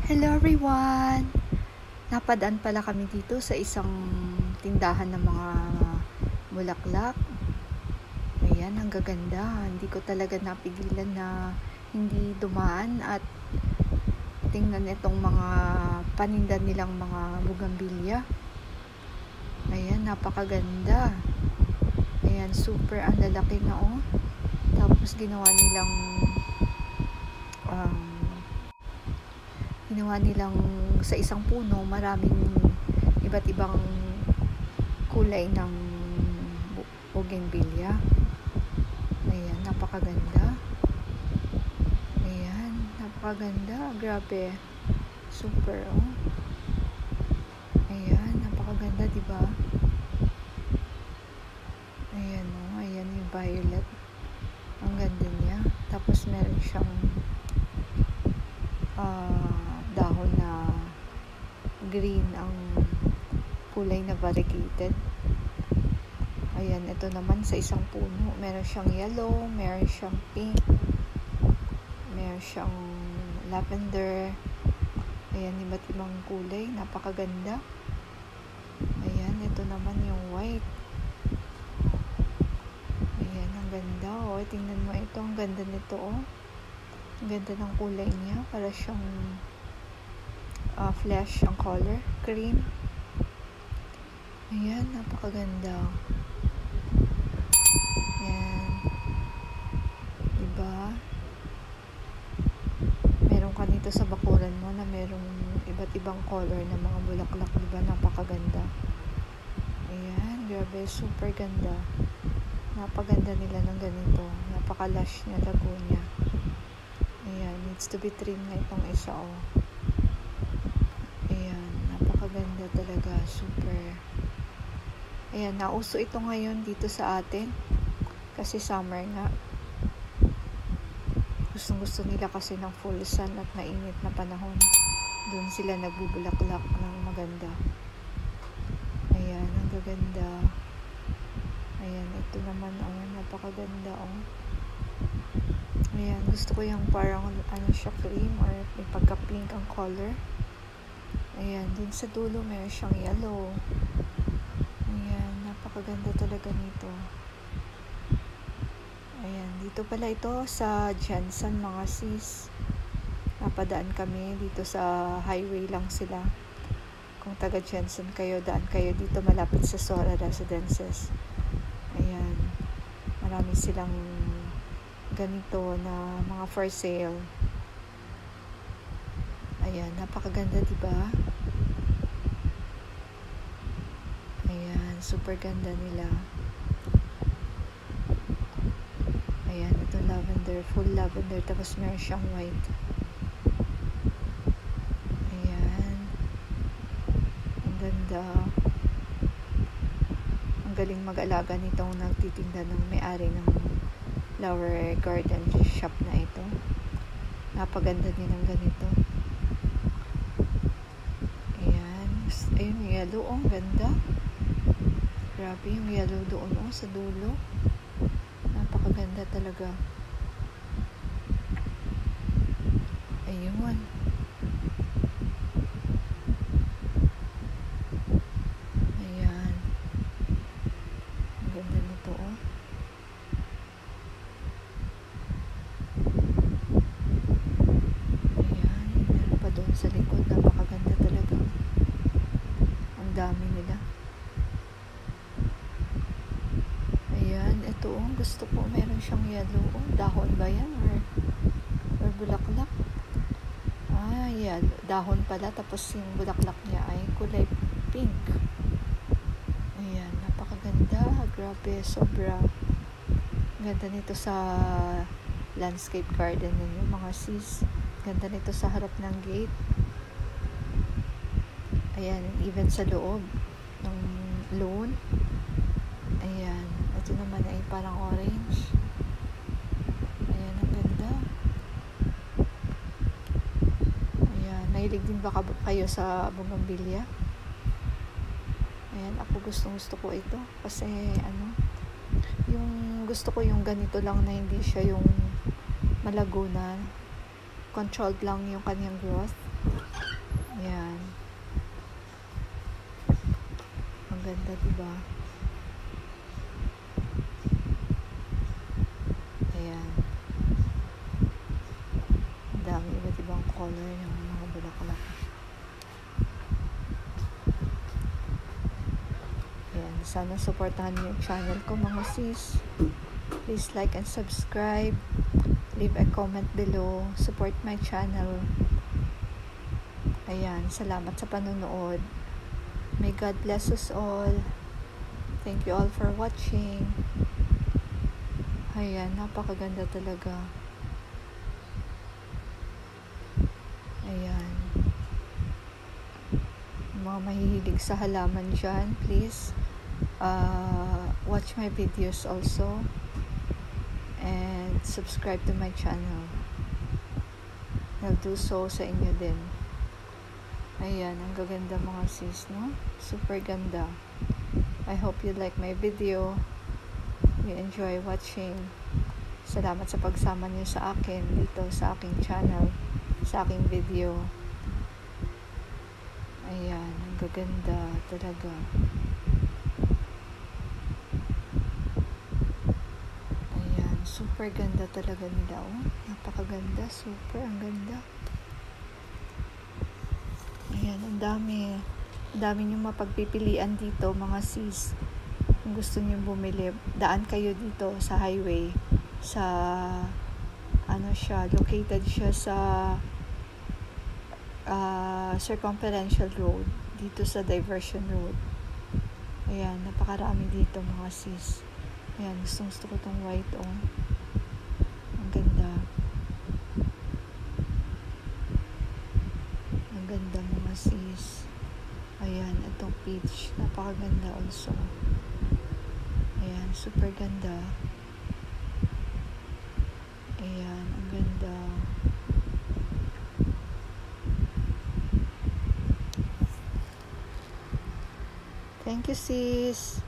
Hello everyone! Napadaan pala kami dito sa isang tindahan ng mga bulaklak. Ayan, ang gaganda. Hindi ko talaga napigilan na hindi dumaan at tingnan itong mga paninda nilang mga bugambilya. Ayan, napakaganda. Ayan, super ang lalaki na oh. Tapos ginawa nilang sa isang puno maraming iba't ibang kulay ng bougainvillea. Ayan, napakaganda. Ayan, napakaganda. Grabe. Super, oh. Ayan, napakaganda, diba? Ayan, oh. Ayan yung violet. Ang ganda niya. Tapos meron siyang dahon na green, ang kulay na variegated. Ayan, ito naman sa isang puno. Meron siyang yellow, meron siyang pink, meron siyang lavender. Ayan, iba't ibang kulay. Napakaganda. Ayan, ito naman yung white. Ayan, ang ganda. Oh, tingnan mo ito. Ang ganda nito, oh. Ang ganda ng kulay niya. Para siyang flesh ang color. Cream. Ayan, napakaganda. Ayan. Diba? Meron ka nito sa bakuran mo na merong iba't ibang color ng mga bulaklak. Diba? Napakaganda. Ayan, grabe. Super ganda. Napaganda nila ng ganito. Napaka-lush niya, lago niya. Ayan, needs to be trimmed na itong isa, oh. Ayan, napakaganda talaga. Super. Ayan, nauso ito ngayon dito sa atin. Kasi summer nga. Gustong-gusto nila kasi ng full sun at mainit na panahon. Doon sila nagbubulaklak ng maganda. Ayan, ang gaganda. Ayan, ito naman, oh, napakaganda, oh. Ayan, gusto ko yung parang siya, cream or may pagka-pink ang color. Ayan, dun sa dulo meron siyang yellow. Ayan, napakaganda talaga nito. Ayan, dito pala ito sa Jensen, mga sis. Napadaan kami dito sa highway lang sila. Kung taga Jensen kayo, daan kayo dito malapit sa Sora Residences. Ayan, marami silang ganito na mga for sale. Ayan, napakaganda, diba? Ayan, super ganda nila. Ayan, ito lavender, full lavender, tapos meron siyang white. Ayan, ang ganda. Ang galing mag-alaga nitong nagtitinda ng may-ari ng flower garden shop na ito. Napaganda din ang ganito. Ayan, ayun yung yellow, oh, ang ganda. Grabe yung yellow doon, oh, sa dulo. Napakaganda talaga. Ayun. Ayan. Ang ganda nito, oh. Ayan. Meron pa doon sa likod. Napakaganda talaga. Ang dami nila. Ayan. Ito, oh. Gusto ko. Meron siyang yellow, oh. Dahon ba yan? Or bulaklak? Ayan. Dahon pala. Tapos yung bulaklak niya ay kulay pink. Ayan. Napakaganda. Grabe. Sobra. Ganda nito sa landscape garden ninyo, mga sis. Ganda nito sa harap ng gate. Ayan. Even sa loob ng lawn. Ayan. Ito naman ay parang orange. Ayan. Ang ganda. Ayan. Mahilig din ba kayo sa bougainvillea? Ayan. Ako gusto ko ito. Kasi yung gusto ko yung ganito lang na hindi siya yung malago na. Controlled lang yung kanyang growth. Ayan. Ang ganda, diba? Ayan. Ang dami iba't ibang color ng mga bulaklak. Ayan. Sana supportahan niyo yung channel ko, mga sis. Please like and subscribe. Leave a comment below. Support my channel. Ayan. Salamat sa panonood. May God bless us all. Thank you all for watching. Ayan, napakaganda talaga. Ayan. Mga mahihilig sa halaman dyan, please watch my videos also. And subscribe to my channel. I'll do so sa inyo din. Ayan, ang gaganda mga sis, no? Super ganda. I hope you like my video. You enjoy watching. Salamat sa pagsama niyo sa akin dito sa aking channel, sa aking video. Ayan, ang gaganda talaga. Ayan, super ganda talaga nila, oh. Napakaganda, super, ang ganda. Ayan, ang dami. Ang dami niyong mapagpipilian dito, mga sis. Kung gusto niyo bumili, daan kayo dito sa highway. Sa, located siya sa Circumferential Road. Dito sa Diversion Road. Ayan, napakarami dito, mga sis. Ayan, gusto ko tong white, oh. Ang ganda. Ang ganda, mga sis. Ayan, itong peach. Napakaganda also. Ayan, super ganda. Ayan, ang ganda. Thank you, sis.